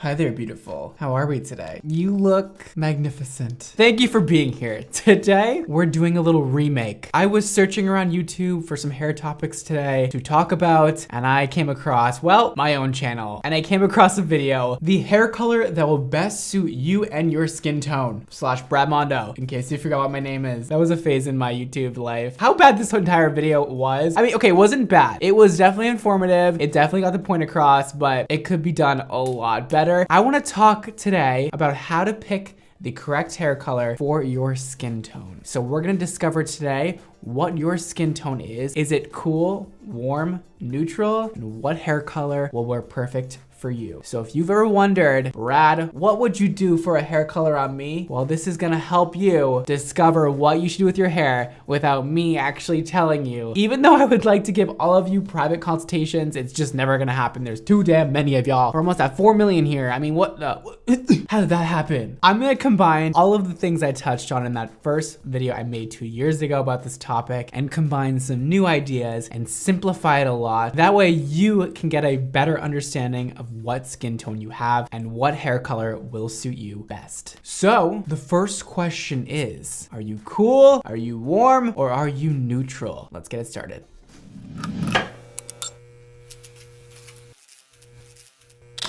Hi there, beautiful. How are we today? You look magnificent. Thank you for being here. Today, we're doing a little remake. I was searching around YouTube for some hair topics today to talk about, and I came across, well, my own channel. And I came across a video, the hair color that will best suit you and your skin tone, / Brad Mondo, in case you forgot what my name is. That was a phase in my YouTube life. How bad this entire video was. I mean, okay, it wasn't bad. It was definitely informative. It definitely got the point across, but it could be done a lot better. I want to talk today about how to pick the correct hair color for your skin tone. So we're gonna discover today what your skin tone is. Is it cool, warm, neutral? And what hair color will work perfect for you? So if you've ever wondered, Brad, what would you do for a hair color on me? Well, this is gonna help you discover what you should do with your hair without me actually telling you. Even though I would like to give all of you private consultations, it's just never gonna happen. There's too damn many of y'all. We're almost at 4 million here. I mean, what the, how did that happen? I'm gonna combine all of the things I touched on in that first video I made 2 years ago about this topic and combine some new ideas and simplify it a lot. That way you can get a better understanding of what skin tone you have and what hair color will suit you best. So the first question is, are you cool, are you warm, or are you neutral? Let's get it started.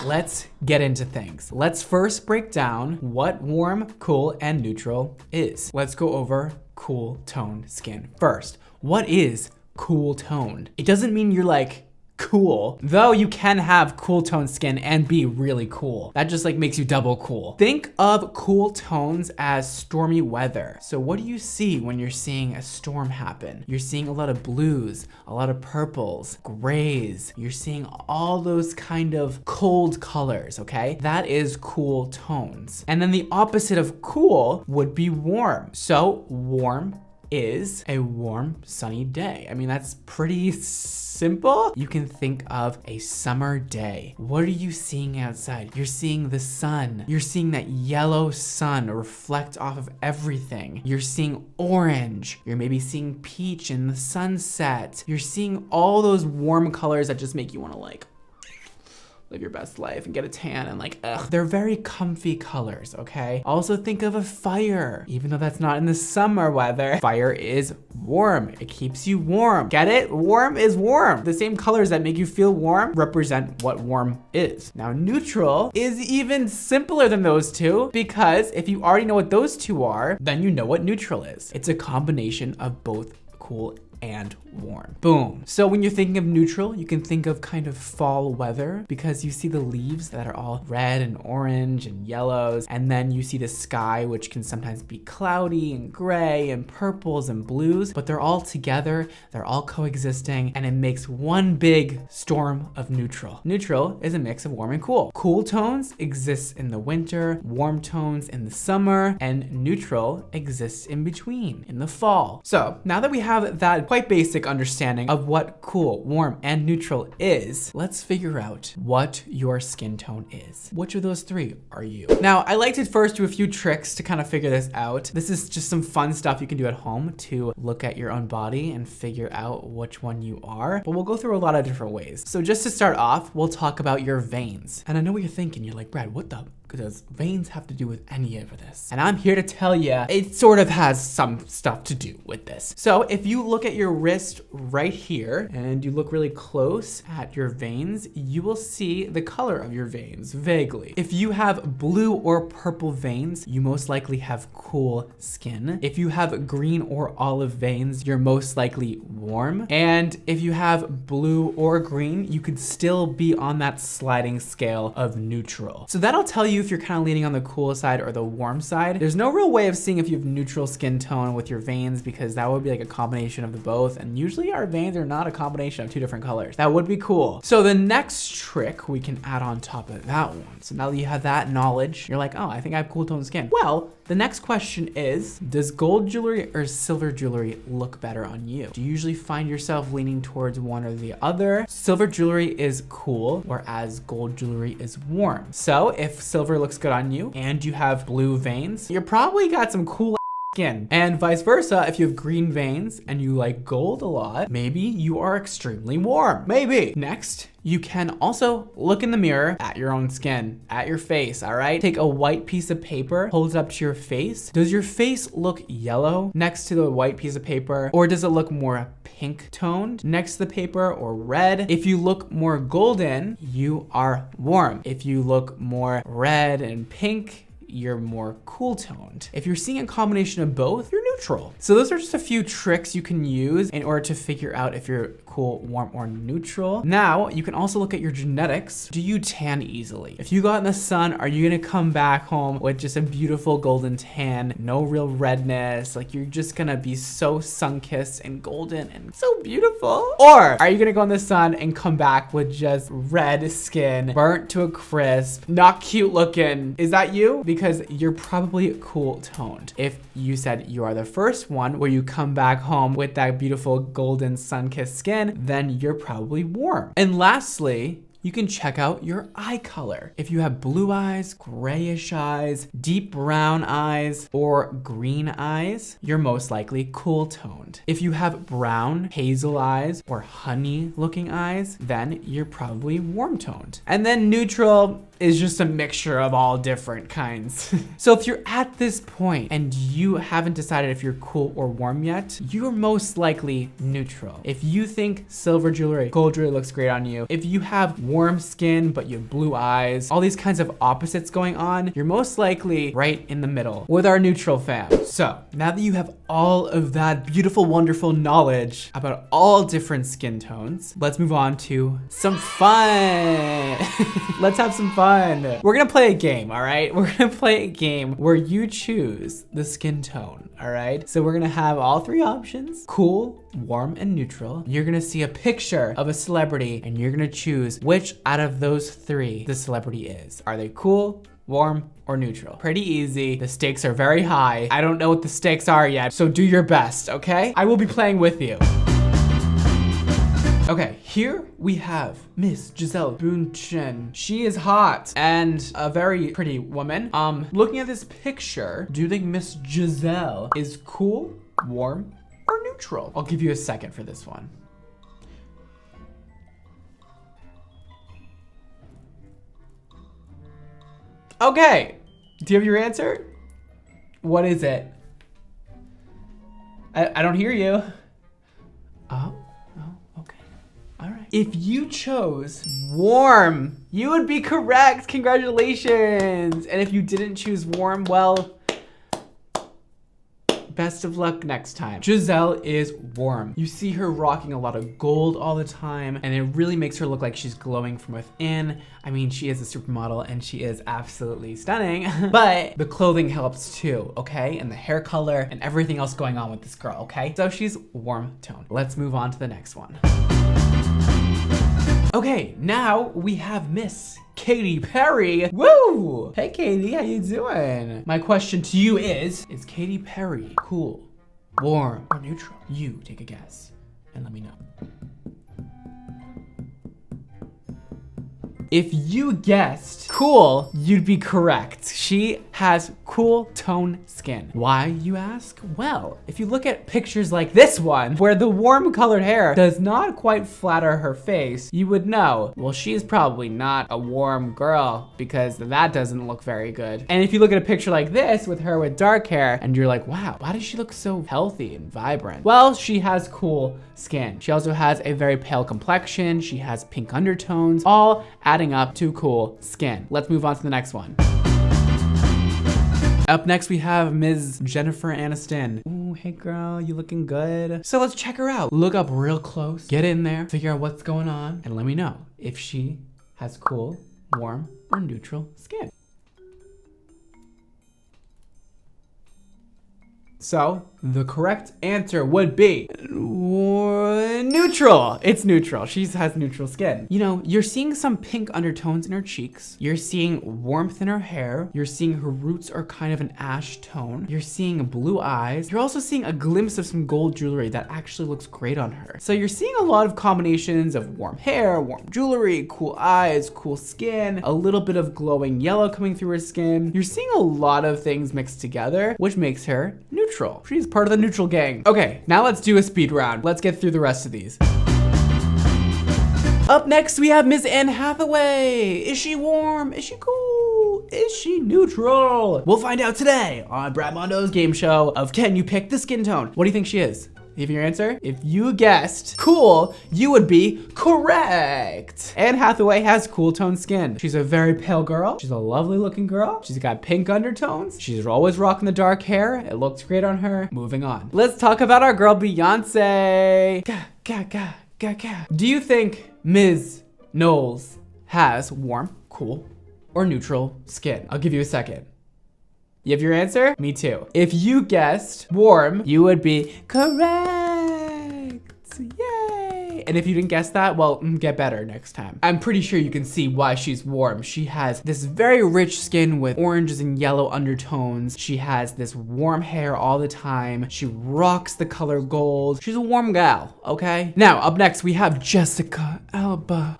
Let's get into things. Let's first break down what warm, cool, and neutral is. Let's go over cool toned skin first. What is cool toned? It doesn't mean you're like cool, though you can have cool toned skin and be really cool. That just like makes you double cool. Think of cool tones as stormy weather. So what do you see when you're seeing a storm happen? You're seeing a lot of blues, a lot of purples, grays. You're seeing all those kind of cold colors, okay? That is cool tones. And then the opposite of cool would be warm. So warm is a warm, sunny day. I mean, that's pretty simple. You can think of a summer day. What are you seeing outside? You're seeing the sun. You're seeing that yellow sun reflect off of everything. You're seeing orange. You're maybe seeing peach in the sunset. You're seeing all those warm colors that just make you want to like live your best life and get a tan and like, ugh. They're very comfy colors, okay? Also think of a fire. Even though that's not in the summer weather, fire is warm. It keeps you warm. Get it? Warm is warm. The same colors that make you feel warm represent what warm is. Now, neutral is even simpler than those two because if you already know what those two are, then you know what neutral is. It's a combination of both cool and warm. Boom. So when you're thinking of neutral, you can think of kind of fall weather because you see the leaves that are all red and orange and yellows. And then you see the sky, which can sometimes be cloudy and gray and purples and blues, but they're all together. They're all coexisting and it makes one big storm of neutral. Neutral is a mix of warm and cool. Cool tones exist in the winter, warm tones in the summer, and neutral exists in between in the fall. So now that we have that quite basic understanding of what cool, warm, and neutral is, let's figure out what your skin tone is. Which of those three are you? Now, I like to first do a few tricks to kind of figure this out. This is just some fun stuff you can do at home to look at your own body and figure out which one you are, but we'll go through a lot of different ways. So just to start off, we'll talk about your veins. And I know what you're thinking. You're like, Brad, what the does veins have to do with any of this? And I'm here to tell you, it sort of has some stuff to do with this. So if you look at your wrist right here and you look really close at your veins, you will see the color of your veins vaguely. If you have blue or purple veins, you most likely have cool skin. If you have green or olive veins, you're most likely warm. And if you have blue or green, you could still be on that sliding scale of neutral. So that'll tell you if you're kind of leaning on the cool side or the warm side. There's no real way of seeing if you have neutral skin tone with your veins because that would be like a combination of the both. And usually our veins are not a combination of two different colors. That would be cool. So the next trick we can add on top of that one. So now that you have that knowledge, you're like, oh, I think I have cool toned skin. Well, the next question is, does gold jewelry or silver jewelry look better on you? Do you usually find yourself leaning towards one or the other? Silver jewelry is cool, whereas gold jewelry is warm. So if silver looks good on you and you have blue veins, you're probably got some cool skin. And vice versa, if you have green veins and you like gold a lot, maybe you are extremely warm. Maybe. Next, you can also look in the mirror at your own skin, at your face, all right? Take a white piece of paper, hold it up to your face. Does your face look yellow next to the white piece of paper? Or does it look more pink toned next to the paper, or red? If you look more golden, you are warm. If you look more red and pink, you're more cool toned. If you're seeing a combination of both, you're neutral. So those are just a few tricks you can use in order to figure out if you're cool, warm, or neutral. Now, you can also look at your genetics. Do you tan easily? If you go out in the sun, are you gonna come back home with just a beautiful golden tan, no real redness? Like you're just gonna be so sun-kissed and golden and so beautiful? Or are you gonna go in the sun and come back with just red skin, burnt to a crisp, not cute looking? Is that you? Because you're probably cool toned. If you said you are the first one where you come back home with that beautiful golden sun-kissed skin, then you're probably warm. And lastly, you can check out your eye color. If you have blue eyes, grayish eyes, deep brown eyes, or green eyes, you're most likely cool toned. If you have brown, hazel eyes, or honey looking eyes, then you're probably warm toned. And then neutral is just a mixture of all different kinds. So if you're at this point and you haven't decided if you're cool or warm yet, you're most likely neutral. If you think silver jewelry, gold jewelry looks great on you, if you have warm skin but you have blue eyes, all these kinds of opposites going on, you're most likely right in the middle with our neutral fam. So now that you have all of that beautiful, wonderful knowledge about all different skin tones, let's move on to some fun. Let's have some fun. We're gonna play a game, all right? We're gonna play a game where you choose the skin tone, all right? So we're gonna have all three options: cool, warm, and neutral. You're gonna see a picture of a celebrity and you're gonna choose which out of those three the celebrity is. Are they cool, warm, or neutral? Pretty easy. The stakes are very high. I don't know what the stakes are yet, so do your best, okay? I will be playing with you. Okay, here we have Miss Gisele Bündchen. She is hot and a very pretty woman. Looking at this picture, do you think Miss Gisele is cool, warm, or neutral? I'll give you a second for this one. Okay, do you have your answer? What is it? I don't hear you. Oh. If you chose warm, you would be correct. Congratulations. And if you didn't choose warm, well, best of luck next time. Gisele is warm. You see her rocking a lot of gold all the time, and it really makes her look like she's glowing from within. I mean, she is a supermodel and she is absolutely stunning, but the clothing helps too, okay? And the hair color and everything else going on with this girl, okay? So she's warm toned. Let's move on to the next one. Okay, now we have Miss Katy Perry. Woo! Hey Katy, how you doing? My question to you is Katy Perry cool, warm, or neutral? You take a guess and let me know. If you guessed cool, you'd be correct. She has cool tone skin. Why, you ask? Well, if you look at pictures like this one, where the warm colored hair does not quite flatter her face, you would know, well, she's probably not a warm girl because that doesn't look very good. And if you look at a picture like this with her with dark hair and you're like, wow, why does she look so healthy and vibrant? Well, she has cool skin. She also has a very pale complexion. She has pink undertones, all adding up to cool skin. Let's move on to the next one. Up next, we have Ms. Jennifer Aniston. Ooh, hey girl, you looking good? So let's check her out. Look up real close, get in there, figure out what's going on, and let me know if she has cool, warm, or neutral skin. So the correct answer would be warm. Neutral. It's neutral. She has neutral skin. You know, you're seeing some pink undertones in her cheeks. You're seeing warmth in her hair. You're seeing her roots are kind of an ash tone. You're seeing blue eyes. You're also seeing a glimpse of some gold jewelry that actually looks great on her. So you're seeing a lot of combinations of warm hair, warm jewelry, cool eyes, cool skin, a little bit of glowing yellow coming through her skin. You're seeing a lot of things mixed together, which makes her neutral. She's part of the neutral gang. Okay, now let's do a speed round. Let's get through the rest of these. Up next, we have Miss Anne Hathaway. Is she warm? Is she cool? Is she neutral? We'll find out today on Brad Mondo's game show of Can You Pick the Skin Tone? What do you think she is? Give your answer. If you guessed cool, you would be correct. Anne Hathaway has cool toned skin. She's a very pale girl. She's a lovely looking girl. She's got pink undertones. She's always rocking the dark hair. It looks great on her. Moving on. Let's talk about our girl Beyonce. Do you think Ms. Knowles has warm, cool, or neutral skin? I'll give you a second. You have your answer? Me too. If you guessed warm, you would be correct. Yay. And if you didn't guess that, well, get better next time. I'm pretty sure you can see why she's warm. She has this very rich skin with oranges and yellow undertones. She has this warm hair all the time. She rocks the color gold. She's a warm gal, okay? Now, up next, we have Jessica Alba.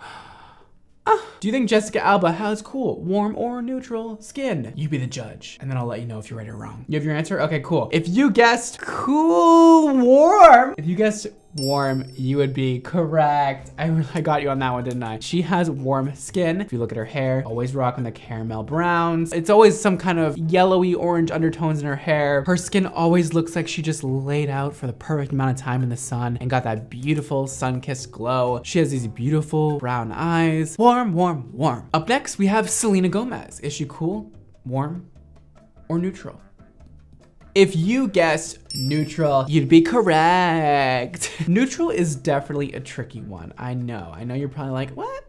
Do you think Jessica Alba has cool, warm, or neutral skin? You be the judge, and then I'll let you know if you're right or wrong. You have your answer? Okay, cool. If you guessed cool, warm, you would be correct. I got you on that one, didn't I? She has warm skin. If you look at her hair, always rocking the caramel browns. It's always some kind of yellowy orange undertones in her hair. Her skin always looks like she just laid out for the perfect amount of time in the sun and got that beautiful sun-kissed glow. She has these beautiful brown eyes. Warm, warm, warm. Up next, we have Selena Gomez. Is she cool, warm, or neutral? If you guessed neutral, you'd be correct. Neutral is definitely a tricky one. I know you're probably like, what?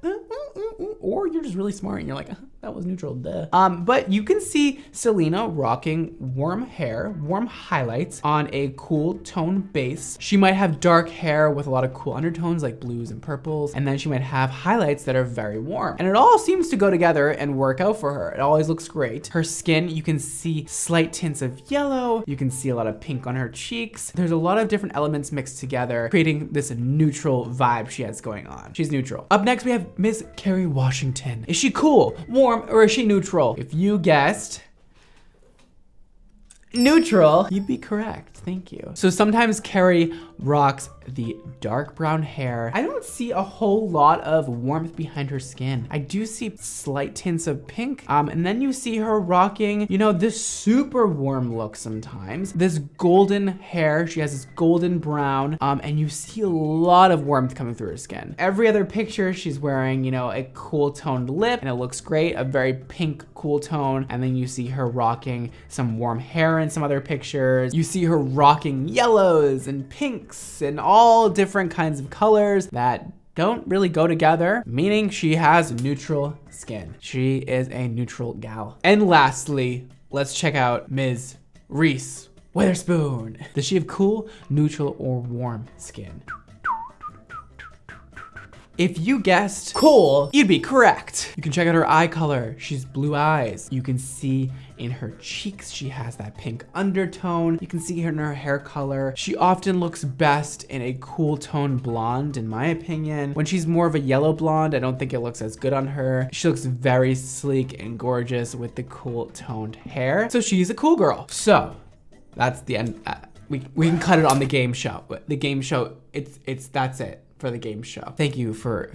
Or you're just really smart and you're like, that was neutral, duh. But you can see Selena rocking warm hair, warm highlights on a cool tone base. She might have dark hair with a lot of cool undertones like blues and purples, and then she might have highlights that are very warm. And it all seems to go together and work out for her. It always looks great. Her skin, you can see slight tints of yellow. You can see a lot of pink on her cheeks. There's a lot of different elements mixed together, creating this neutral vibe she has going on. She's neutral. Up next, we have Miss Kerry Washington. Is she cool, warm, or is she neutral? If you guessed neutral, you'd be correct. Thank you. So sometimes Kerry rocks the dark brown hair. I don't see a whole lot of warmth behind her skin. I do see slight tints of pink. And then you see her rocking, you know, this super warm look sometimes. This golden hair, she has this golden brown, and you see a lot of warmth coming through her skin. Every other picture, she's wearing, you know, a cool toned lip, and it looks great, a very pink cool tone. And then you see her rocking some warm hair in some other pictures. You see her rocking yellows and pinks and all different kinds of colors that don't really go together, meaning she has neutral skin. She is a neutral gal. And lastly, let's check out Ms. Reese Witherspoon. Does she have cool, neutral, or warm skin? If you guessed cool, you'd be correct. You can check out her eye color. She's blue eyes. You can see in her cheeks, she has that pink undertone. You can see her in her hair color. She often looks best in a cool tone blonde, in my opinion. When she's more of a yellow blonde, I don't think it looks as good on her. She looks very sleek and gorgeous with the cool toned hair. So she's a cool girl. So that's the end. We can cut it on the game show. The game show, that's it for the game show. Thank you for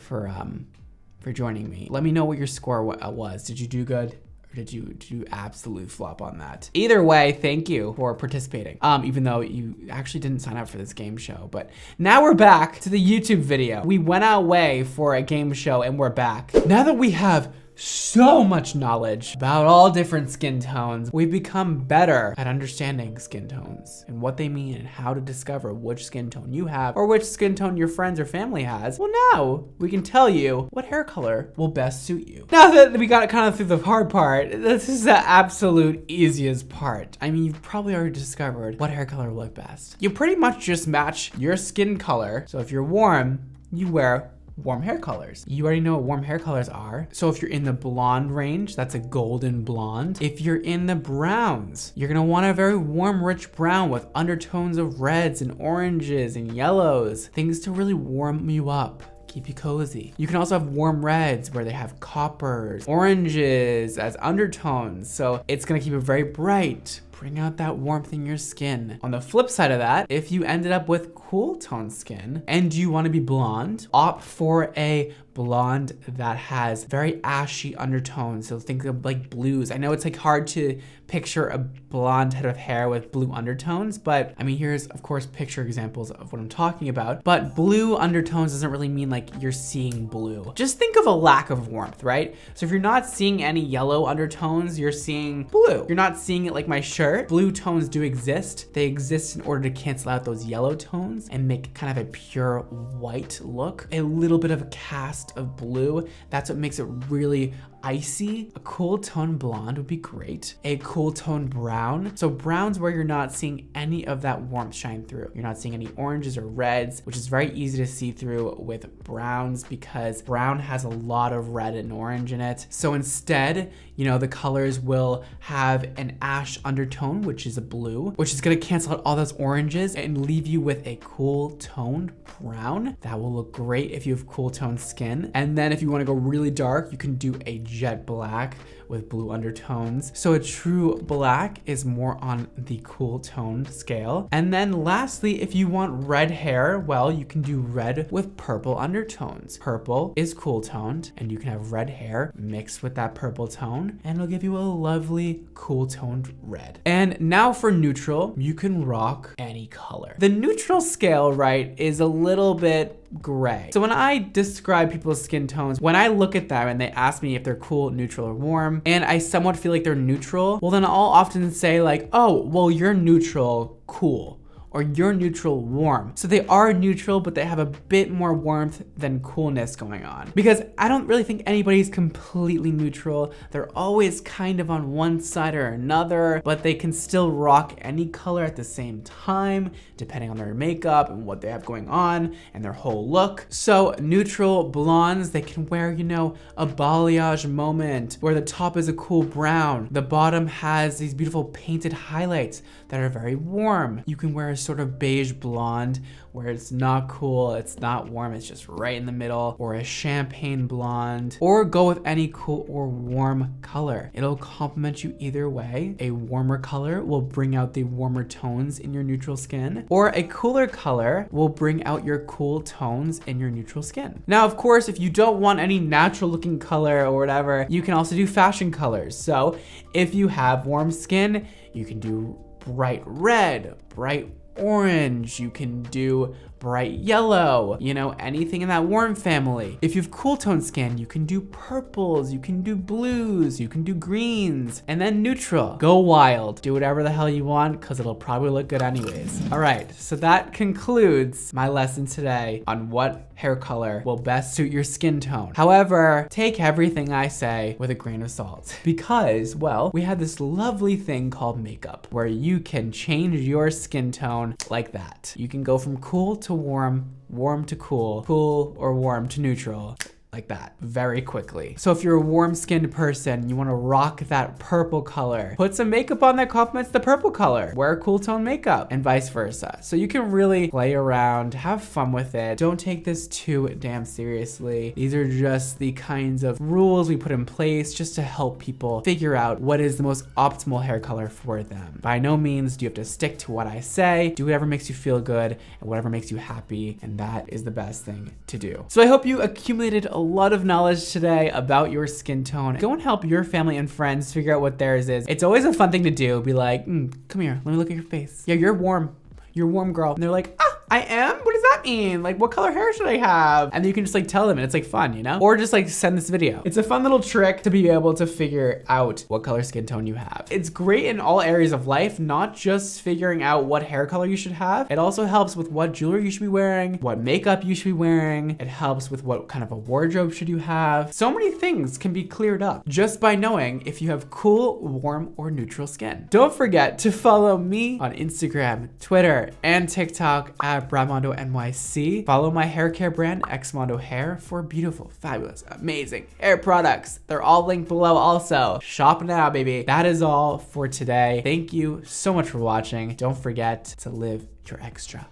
joining me. Let me know what your score was. Did you do good? Or did you absolutely flop on that? Either way, thank you for participating. Even though you actually didn't sign up for this game show. But now we're back to the YouTube video. We went our way for a game show and we're back. Now that we have so much knowledge about all different skin tones. We've become better at understanding skin tones and what they mean and how to discover which skin tone you have or which skin tone your friends or family has. Well, now we can tell you what hair color will best suit you. Now that we got kind of through the hard part, this is the absolute easiest part. I mean, you've probably already discovered what hair color will look best. You pretty much just match your skin color. So if you're warm, you wear warm hair colors. You already know what warm hair colors are. So if you're in the blonde range, that's a golden blonde. If you're in the browns, you're gonna want a very warm, rich brown with undertones of reds and oranges and yellows, things to really warm you up, keep you cozy. You can also have warm reds where they have coppers, oranges as undertones. So it's gonna keep it very bright, bring out that warmth in your skin. On the flip side of that, if you ended up with cool tone skin and you want to be blonde, opt for a blonde that has very ashy undertones. So think of like blues. I know it's like hard to picture a blonde head of hair with blue undertones, but I mean, here's of course picture examples of what I'm talking about. But blue undertones doesn't really mean like you're seeing blue. Just think of a lack of warmth, right? So if you're not seeing any yellow undertones, you're seeing blue. You're not seeing it like my shirt. Blue tones do exist. They exist in order to cancel out those yellow tones and make kind of a pure white look. A little bit of a cast of blue. That's what makes it really icy. A cool tone blonde would be great. A cool tone brown. So brown's where you're not seeing any of that warmth shine through. You're not seeing any oranges or reds, which is very easy to see through with browns because brown has a lot of red and orange in it. So instead, you know, the colors will have an ash undertone, which is a blue, which is gonna cancel out all those oranges and leave you with a cool toned brown. That will look great if you have cool toned skin. And then if you wanna go really dark, you can do a jet black with blue undertones. So a true black is more on the cool toned scale. And then lastly, if you want red hair, well, you can do red with purple undertones. Purple is cool toned and you can have red hair mixed with that purple tone and it'll give you a lovely cool toned red. And now for neutral, you can rock any color. The neutral scale, right, is a little bit gray. So when I describe people's skin tones, when I look at them and they ask me if they're cool, neutral, or warm, and I somewhat feel like they're neutral, well then I'll often say like, oh, well you're neutral, cool. Or you're neutral, warm. So they are neutral, but they have a bit more warmth than coolness going on. Because I don't really think anybody's completely neutral. They're always kind of on one side or another, but they can still rock any color at the same time, depending on their makeup and what they have going on and their whole look. So neutral blondes, they can wear, you know, a balayage moment where the top is a cool brown. The bottom has these beautiful painted highlights that are very warm. You can wear a sort of beige blonde where it's not cool, it's not warm, it's just right in the middle, or a champagne blonde, or go with any cool or warm color. It'll complement you either way. A warmer color will bring out the warmer tones in your neutral skin, or a cooler color will bring out your cool tones in your neutral skin. Now, of course, if you don't want any natural looking color or whatever, you can also do fashion colors. So if you have warm skin, you can do bright red, bright orange, you can do bright yellow, you know, anything in that warm family. If you have cool tone skin, you can do purples, you can do blues, you can do greens, and then neutral. Go wild, do whatever the hell you want because it'll probably look good anyways. All right, so that concludes my lesson today on what hair color will best suit your skin tone. However, take everything I say with a grain of salt because, well, we have this lovely thing called makeup where you can change your skin tone like that. You can go from cool to warm, warm to cool, cool or warm to neutral, like that, very quickly. So if you're a warm-skinned person, you wanna rock that purple color, put some makeup on that complements the purple color, wear cool tone makeup, and vice versa. So you can really play around, have fun with it. Don't take this too damn seriously. These are just the kinds of rules we put in place just to help people figure out what is the most optimal hair color for them. By no means do you have to stick to what I say. Do whatever makes you feel good and whatever makes you happy, and that is the best thing to do. So I hope you accumulated a lot of knowledge today about your skin tone. Go and help your family and friends figure out what theirs is. It's always a fun thing to do. Be like, come here, let me look at your face. Yeah, you're warm, girl. And they're like, ah, I am? What does that mean? Like, what color hair should I have? And then you can just like tell them, and it's like fun, you know? Or just like send this video. It's a fun little trick to be able to figure out what color skin tone you have. It's great in all areas of life, not just figuring out what hair color you should have. It also helps with what jewelry you should be wearing, what makeup you should be wearing. It helps with what kind of a wardrobe should you have. So many things can be cleared up just by knowing if you have cool, warm, or neutral skin. Don't forget to follow me on Instagram, Twitter, and TikTok at Bramondo NYC. Follow my hair care brand, Xmondo Hair, for beautiful, fabulous, amazing hair products. They're all linked below also. Shop now, baby. That is all for today. Thank you so much for watching. Don't forget to live your extra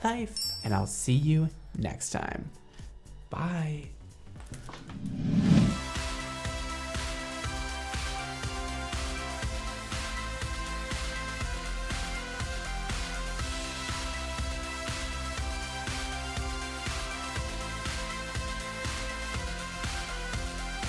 life, and I'll see you next time. Bye.